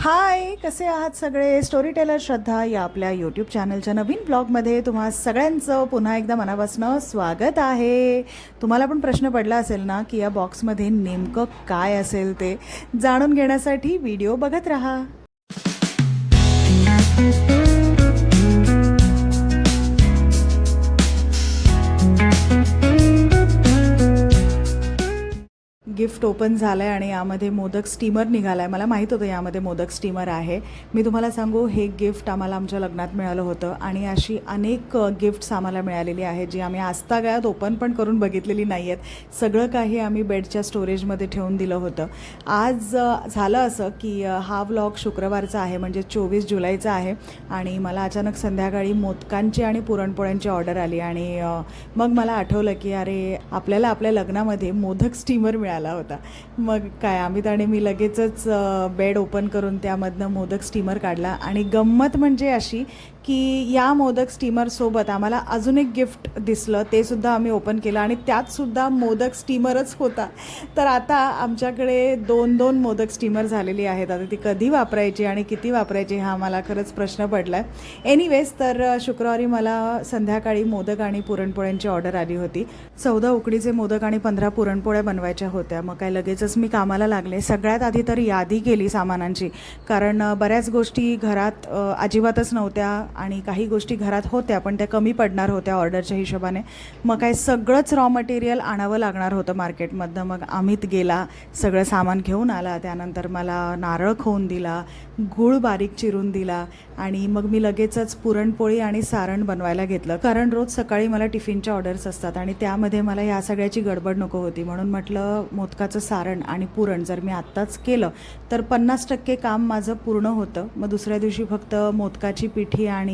हाय, कसे आहात सगळे? स्टोरी टेलर श्रद्धा या आपल्या यूट्यूब चॅनलच्या नवीन ब्लॉगमध्ये तुम्हा सगळ्यांचं पुन्हा एकदा मनापासून स्वागत आहे. तुम्हाला पण प्रश्न पडला असेल ना की या बॉक्समध्ये नेमकं काय असेल ते जाणून घेण्यासाठी व्हिडिओ बघत राहा. गिफ्ट ओपन झालं आहे आणि यामध्ये मोदक स्टीमर निघाला आहे. मला माहीत होतं यामध्ये मोदक स्टीमर आहे. मी तुम्हाला सांगू, हे गिफ्ट आम्हाला आमच्या लग्नात मिळालं होतं आणि अशी अनेक गिफ्ट्स आम्हाला मिळालेली आहेत जी आम्ही आजतागायत ओपन पण करून बघितलेली नाही आहेत. सगळं काही आम्ही बेडच्या स्टोरेजमध्ये ठेवून दिलं होतं. आज झालं असं की हा व्लॉग शुक्रवारचा आहे, म्हणजे 24 जुलैचा आहे आणि मला अचानक संध्याकाळी मोदकांची आणि पुरणपोळ्यांची ऑर्डर आली आणि मग मला आठवलं की अरे, आपल्याला आपल्या लग्नामध्ये मोदक स्टीमर मिळाला होता. मग काय, अमित आणि मी लगेचच बेड ओपन करून त्यामधनं मोदक स्टीमर काढला आणि गंमत म्हणजे अशी की या मोदक स्टीमरसोबत आम्हाला अजून एक गिफ्ट दिसलं, ते सुद्धा आम्ही ओपन केलं आणि त्यातसुद्धा मोदक स्टीमरच होता. तर आता आमच्याकडे दोन मोदक स्टीमर झालेली आहेत. आता ती कधी वापरायची आणि किती वापरायची हा मला खरंच प्रश्न पडला आहे. एनिवेज, तर शुक्रवारी मला संध्याकाळी मोदक आणि पुरणपोळ्यांची ऑर्डर आली होती. 14 उकडीचे मोदक आणि 15 पुरणपोळ्या बनवायच्या होत्या. मग काय, लगेचच मी कामाला लागले. सगळ्यात आधी तर यादी केली सामानांची, कारण बऱ्याच गोष्टी घरात अजिबातच नव्हत्या आणि काही गोष्टी घरात होत्या पण त्या कमी पडणार होत्या ऑर्डरच्या हिशोबाने. मग काय, सगळंच रॉ मटेरियल आणावं लागणार होतं मार्केटमधनं. मग अमित गेला, सगळं सामान घेऊन आला. त्यानंतर मला नारळ खवून दिला, गूळ बारीक चिरून दिला आणि मग मी लगेचच पुरणपोळी आणि सारण बनवायला घेतलं, कारण रोज सकाळी मला टिफिनच्या ऑर्डर्स असतात आणि त्यामध्ये मला ह्या सगळ्याची गडबड नको होती. म्हणून म्हटलं, मोदकाचं सारण आणि पुरण जर मी आत्ताच केलं तर 50% काम माझं पूर्ण होतं. मग दुसऱ्या दिवशी फक्त मोदकाची पिठी आणि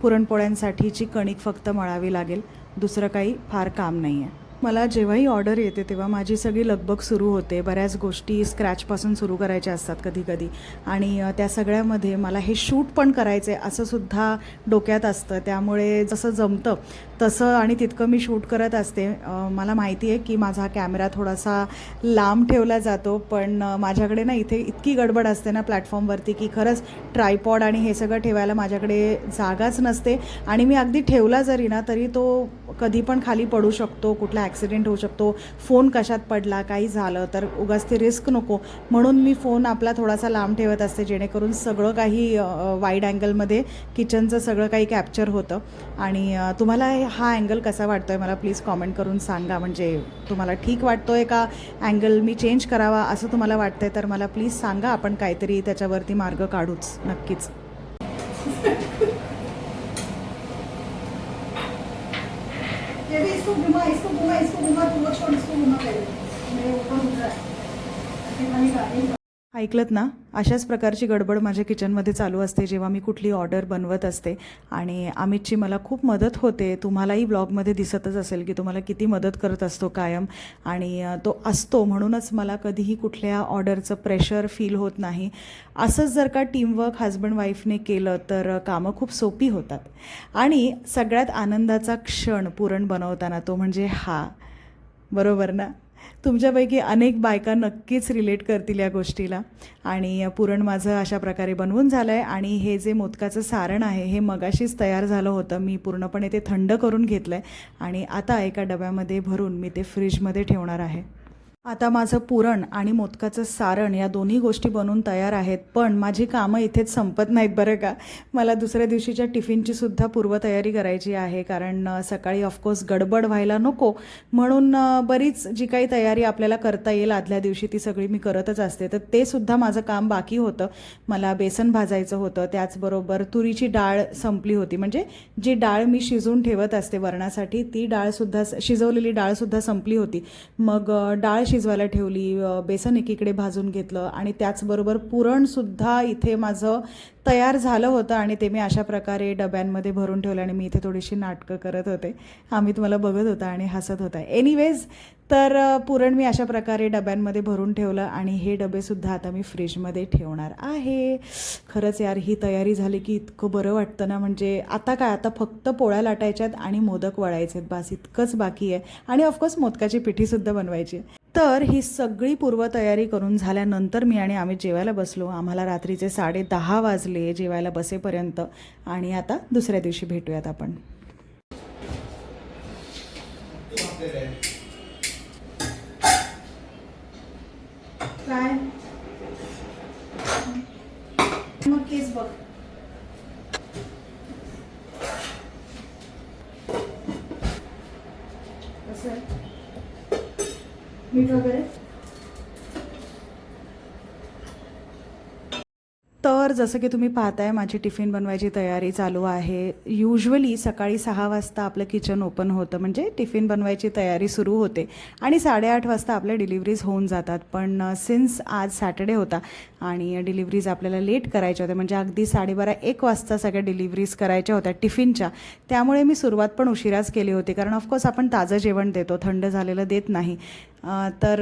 पुरणपोळ्यांसाठीची कणिक फक्त मळावी लागेल. दुसरं काही फार काम नाही आहे. मला जेव्हाही ऑर्डर येते तेव्हा माझी सगळी लगबग सुरू होते. बऱ्याच गोष्टी स्क्रॅचपासून सुरू करायच्या असतात कधी कधी आणि त्या सगळ्यामध्ये मला हे शूट पण करायचं आहे असं सुद्धा डोक्यात असतं. त्यामुळे जसं जमतं तसं आणि तितकं मी शूट करत असते. मला माहिती आहे की माझा कॅमेरा थोडासा लांब ठेवला जातो, पण माझ्याकडे ना इथे इतकी गडबड असते ना प्लॅटफॉर्मवरती की खरंच ट्रायपॉड आणि हे सगळं ठेवायला माझ्याकडे जागाच नसते. आणि मी अगदी ठेवला जरी ना तरी तो कधी पण खाली पडू शकतो, कुठला ॲक्सिडेंट होऊ शकतो, फोन कशात पडला, काही झालं तर उगाच ते रिस्क नको, म्हणून मी फोन आपला थोडासा लांब ठेवत असते, जेणेकरून सगळं काही वाईड अँगलमध्ये किचनचं सगळं काही कॅप्चर होतं. आणि तुम्हाला हा अँगल कसा वाटतो आहे मला प्लीज कॉमेंट करून सांगा. म्हणजे तुम्हाला ठीक वाटतो आहे का, अँगल मी चेंज करावा असं तुम्हाला वाटतं आहे तर मला प्लीज सांगा. आपण काहीतरी त्याच्यावरती मार्ग काढूच नक्कीच. इसको घुमा, इसको घुमा, इसको घुमा, तू छोड़, इसको घुमा पहले, मेरे ऊपर उठ रहा है. ऐकलत ना, अशाच प्रकारची गडबड माझ्या किचनमध्ये चालू असते जेव्हा मी कुठली ऑर्डर बनवत असते. आणि अमितची मला खूप मदत होते. तुम्हालाही ब्लॉगमध्ये दिसतच असेल की तुम्हाला किती मदत करत असतो कायम, आणि तो असतो म्हणूनच मला कधीही कुठल्या ऑर्डरचं प्रेशर फील होत नाही. असंच जर का टीमवर्क हजबंड वाईफने केलं तर कामं खूप सोपी होतात. आणि सगळ्यात आनंदाचा क्षण पुरण बनवताना तो म्हणजे हा, बरोबर ना? तुमच्यापैकी अनेक बायका नक्कीच रिलेट करतील या गोष्टीला. आणि पुरण माझं अशा प्रकारे बनवून झालं आहे आणि हे जे मोदकाचं सारण आहे हे मगाशीच तयार झालं होतं. मी पूर्णपणे ते थंड करून घेतलं आहे आणि आता एका डब्यामध्ये भरून मी ते फ्रीजमध्ये ठेवणार आहे. आता माझं पुरण आणि मोदकाचं सारण या दोन्ही गोष्टी बनवून तयार आहेत, पण माझी कामं इथेच संपत नाहीत बरं का. मला दुसऱ्या दिवशीच्या टिफिनचीसुद्धा पूर्वतयारी करायची आहे, कारण सकाळी ऑफकोर्स गडबड व्हायला नको म्हणून बरीच जी काही तयारी आपल्याला करता येईल आदल्या दिवशी ती सगळी मी करतच असते. तर ते सुद्धा माझं काम बाकी होतं. मला बेसन भाजायचं होतं, त्याचबरोबर तुरीची डाळ संपली होती, म्हणजे जी डाळ मी शिजवून ठेवत असते वरणासाठी ती डाळसुद्धा, शिजवलेली डाळसुद्धा संपली होती. मग डाळ शिजवायला ठेवली, बेसन एकीकडे भाजून घेतलं आणि त्याचबरोबर पुरणसुद्धा इथे माझं तयार झालं होतं आणि ते मी अशा प्रकारे डब्यांमध्ये भरून ठेवलं. आणि मी इथे थोडीशी नाटकं करत होते, अमित मला बघत होता आणि हसत होता. एनिवेज, तर पुरण मी अशा प्रकारे डब्यांमध्ये भरून ठेवलं आणि हे डबेसुद्धा आता मी फ्रीजमध्ये ठेवणार आहे. खरंच यार, ही तयारी झाली की इतकं बरं वाटतं ना. म्हणजे आता काय, आता फक्त पोळ्या लाटायच्यात आणि मोदक वळायचे आहेत, बस इतकंच बाकी आहे. आणि ऑफकोर्स मोदकाची पिठीसुद्धा बनवायची आहे. तर ही सगळी पूर्वतयारी करून झाल्यानंतर मी आणि अमित जेवायला बसलो. आम्हाला रात्रीचे 10:30 वाजले जेवायला बसेपर्यंत. आणि आता दुसऱ्या दिवशी भेटूयात आपण. काय मग केस बघ. कसं आहे मीठ वगैरे. तर जसं की तुम्ही पाहताय माझी टिफिन बनवायची तयारी चालू आहे. युजली सकाळी 6 वाजता आपलं किचन ओपन होतं, म्हणजे टिफिन बनवायची तयारी सुरू होते आणि 8:30 वाजता आपल्या डिलिव्हरीज होऊन जातात. पण सिन्स आज सॅटर्डे होता आणि डिलिव्हरीज आपल्याला लेट करायच्या होत्या, म्हणजे अगदी 12:30-1 वाजता सगळ्या डिलिव्हरीज करायच्या होत्या टिफिनच्या. त्यामुळे मी सुरुवात पण उशिराच केली होती, कारण ऑफकोर्स आपण ताजं जेवण देतो, थंड झालेलं देत नाही. तर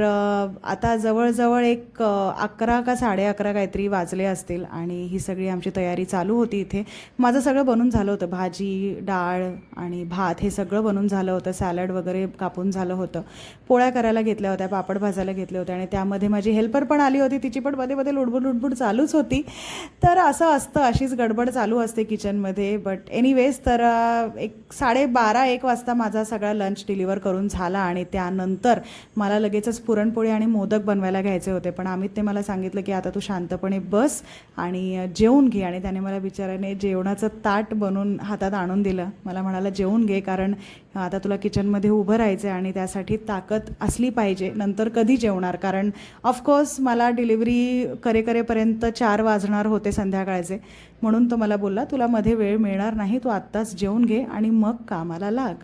आता जवळजवळ 11 का 11:30 काहीतरी वाजले असतील आणि ही सगळी आमची तयारी चालू होती. इथे माझं सगळं बनून झालं होतं, भाजी, डाळ आणि भात हे सगळं बनून झालं होतं. सॅलड वगैरे कापून झालं होतं. पोळ्या करायला घेतल्या होत्या, पापड भाजायला घेतले होते आणि त्यामध्ये माझी हेल्पर पण आली होती. तिची पण मध्ये मध्ये लुडबुड चालूच होती. तर असं असतं, अशीच गडबड चालू असते किचनमध्ये. बट एनिवेज, तर 12:30-1 वाजता माझा सगळा लंच डिलिव्हर करून झाला आणि त्यानंतर मला लगेचच पुरणपोळी आणि मोदक बनवायला घ्यायचे होते. पण अमितने मला सांगितलं की आता तू शांतपणे बस आणि जेवून घे. आणि त्याने मला बिचाराने जेवणाचं ताट बनवून हातात आणून दिलं. मला म्हणाला जेवून घे, कारण आता तुला किचनमध्ये उभं राहायचं आहे आणि त्यासाठी ताकद असली पाहिजे. नंतर कधी जेवणार, कारण ऑफकोर्स मला डिलिव्हरी करेपर्यंत 4 वाजणार होते संध्याकाळचे. म्हणून तो मला बोलला तुला मध्ये वेळ मिळणार नाही, तू आत्ताच जेवून घे आणि मग कामाला लाग.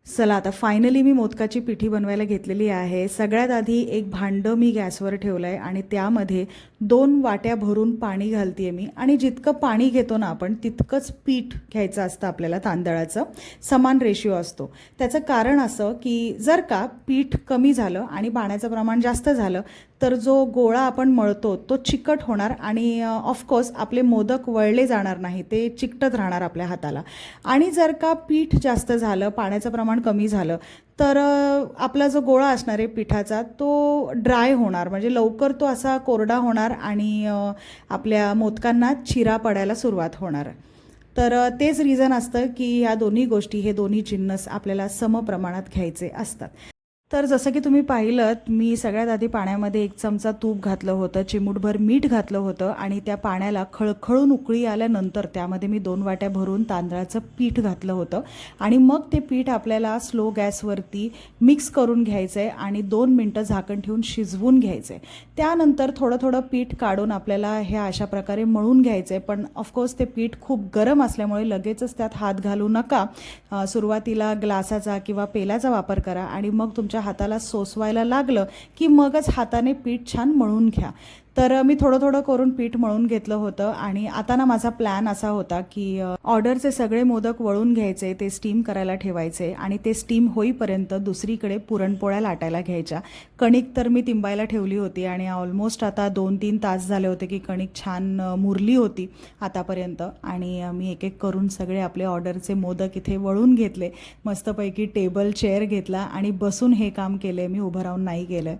चला आता फायनली मी मोदकाची पिठी बनवायला घेतलेली आहे. सगळ्यात आधी एक भांडं मी गॅसवर ठेवलं आहे आणि त्यामध्ये 2 वाट्या भरून पाणी घालते आहे मी. आणि जितकं पाणी घेतो ना आपण तितकंच पीठ घ्यायचं असतं आपल्याला. तांदळाचं समान रेशिओ असतो. त्याचं कारण असं की जर का पीठ कमी झालं आणि पाण्याचं प्रमाण जास्त झालं तर जो गोळा आपण मळतो तो चिकट होणार आणि ऑफकोर्स आपले मोदक वळले जाणार नाही, ते चिकटत राहणार आपल्या हाताला. आणि जर का पीठ जास्त झालं, पाण्याचं प्रमाण कमी झालं तर आपला जो गोळा असणार आहे पिठाचा तो ड्राय होणार, म्हणजे लवकर तो असा कोरडा होणार आणि आपल्या मोदकांना चिरा पडायला सुरुवात होणार. तर तेच रिझन असतं की ह्या दोन्ही गोष्टी, हे दोन्ही जिन्नस आपल्याला समप्रमाणात घ्यायचे असतात. तर जसं की तुम्ही पाहिलं, मी सगळ्यात आधी पाण्यामध्ये 1 चमचा तूप घातलं होतं, चिमूटभर मीठ घातलं होतं आणि त्या पाण्याला खळखळून उकळी आल्यानंतर त्यामध्ये मी 2 वाट्या भरून तांदळाचं पीठ घातलं होतं. आणि मग ते पीठ आपल्याला स्लो गॅसवरती मिक्स करून घ्यायचं आहे आणि 2 मिनटं झाकण ठेवून शिजवून घ्यायचं आहे. त्यानंतर थोडं पीठ काढून आपल्याला हे अशा प्रकारे मळून घ्यायचं आहे. पण ऑफकोर्स ते पीठ खूप गरम असल्यामुळे लगेचच त्यात हात घालू नका. सुरुवातीला ग्लासाचा किंवा पेल्याचा वापर करा आणि मग तुमच्या हाताला सोसवायला लागलं की मगच हाताने पीठ छान मळून घ्या. तर मी थोडं करून पीठ मळून घेतलं होतं. आणि आता ना माझा प्लॅन असा होता की ऑर्डरचे सगळे मोदक वळून घ्यायचे, ते स्टीम करायला ठेवायचे आणि ते स्टीम होईपर्यंत दुसरीकडे पुरणपोळ्या लाटायला घ्यायच्या. कणिक तर मी तिंबायला ठेवली होती आणि ऑलमोस्ट आता 2-3 तास झाले होते की कणिक छान मुरली होती आतापर्यंत. आणि मी एक करून सगळे आपले ऑर्डरचे मोदक इथे वळून घेतले. मस्तपैकी टेबल चेअर घेतला आणि बसून हे काम केले मी, उभं राहून नाही केलं.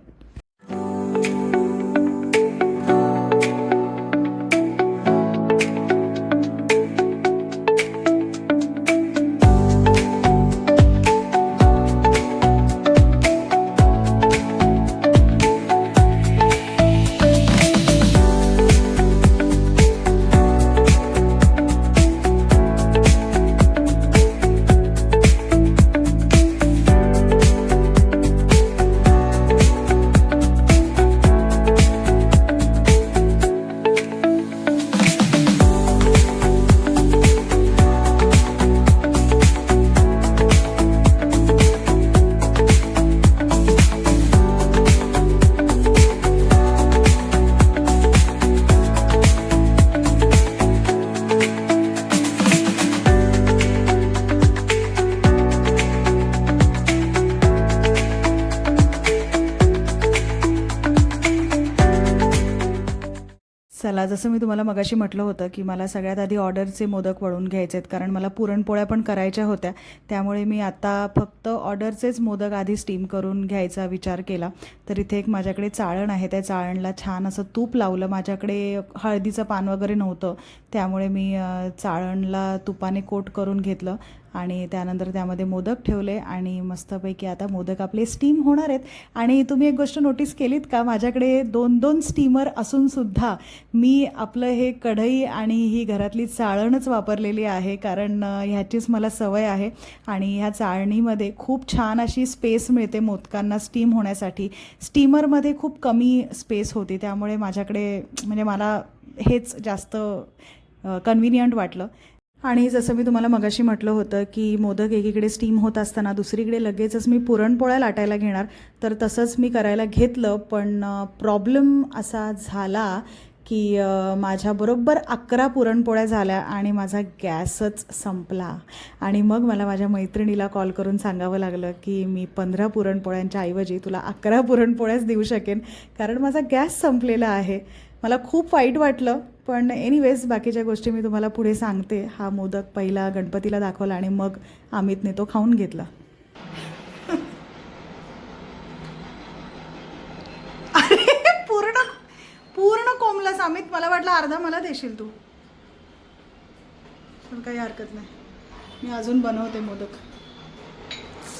चला, जसं मी तुम्हाला मगाशी म्हटलं होतं की मला सगळ्यात आधी ऑर्डरचे मोदक वळून घ्यायचे आहेत, कारण मला पुरणपोळ्या पण करायच्या होत्या. त्यामुळे मी आता फक्त ऑर्डरचेच मोदक आधी स्टीम करून घ्यायचा विचार केला. तर इथे एक माझ्याकडे चाळण आहे, त्या चाळणला छान असं तूप लावलं. माझ्याकडे हळदीचं पान वगैरे नव्हतं, त्यामुळे मी चाळणला तुपाने कोट करून घेतलं आणि त्यानंतर त्यामध्ये मोदक ठेवले आणि मस्तपैकी आता मोदक आपले स्टीम होणार आहेत. आणि तुम्ही एक गोष्ट नोटीस केलीत का, माझ्याकडे 2-2 स्टीमर असूनसुद्धा मी आपलं हे कढई आणि ही घरातली चाळणच वापरलेली आहे, कारण ह्याचीच मला सवय आहे. आणि ह्या चाळणीमध्ये खूप छान अशी स्पेस मिळते मोदकांना स्टीम होण्यासाठी. स्टीमरमध्ये खूप कमी स्पेस होती, त्यामुळे माझ्याकडे म्हणजे मला हेच जास्त कन्व्हिनियंट वाटलं. आणि जसं मी तुम्हाला मगाशी म्हटलं होतं की मोदक एकीकडे स्टीम होत असताना दुसरीकडे लगेचच मी पुरणपोळ्या लाटायला घेणार, तर तसंच मी करायला घेतलं. पण प्रॉब्लेम असा झाला की माझ्याबरोबर 11 पुरणपोळ्या झाल्या आणि माझा गॅसच संपला. आणि मग मला माझ्या मैत्रिणीला कॉल करून सांगावं लागलं की मी 15 पुरणपोळ्यांच्या ऐवजी तुला 11 पुरणपोळ्याच देऊ शकेन, कारण माझा गॅस संपलेला आहे. मला खूप वाईट वाटलं, पण एनिवेज बाकीच्या गोष्टी मी तुम्हाला पुढे सांगते. हा मोदक पहिला गणपतीला दाखवला आणि मग अमितने तो खाऊन घेतला. अरे पूर्ण पूर्ण कोंबलास अमित, मला वाटलं अर्धा मला देशील तू, पण काही हरकत नाही, मी अजून बनवते मोदक.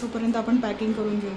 तोपर्यंत आपण पॅकिंग करून घेऊ.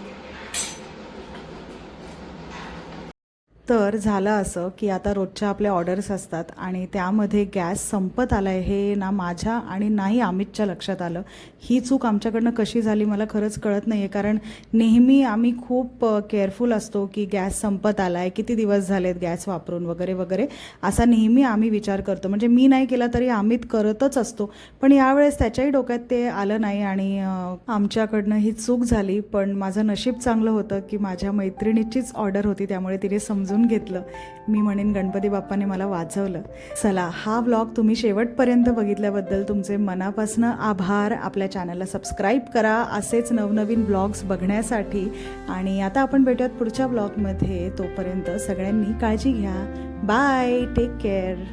तर झालं असं की आता रोजच्या आपल्या ऑर्डर्स असतात आणि त्यामध्ये गॅस संपत आला आहे, हे ना माझ्या आणि नाही अमितच्या लक्षात आलं. ही चूक आमच्याकडनं कशी झाली मला खरंच कळत नाही आहे, कारण नेहमी आम्ही खूप केअरफुल असतो की गॅस संपत आला आहे, किती दिवस झालेत गॅस वापरून वगैरे वगैरे, असा नेहमी आम्ही विचार करतो. म्हणजे मी नाही केला तरी अमित करतच असतो, पण यावेळेस त्याच्याही डोक्यात ते आलं नाही आणि आमच्याकडनं ही चूक झाली. पण माझं नशीब चांगलं होतं की माझ्या मैत्रिणीचीच ऑर्डर होती, त्यामुळे तिने समजून घेतलं. मी म्हणेन गणपती बाप्पाने मला वाचवलं. चला, हा व्लॉग तुम्ही शेवटपर्यंत बघितल्याबद्दल तुमचे मनापासून आभार. आपल्या चॅनलला सबस्क्राईब करा असेच नवनवीन व्लॉग्स बघण्यासाठी. आणि आता आपण भेटूयात पुढच्या व्लॉगमध्ये. तोपर्यंत सगळ्यांनी काळजी घ्या. Bye, take care.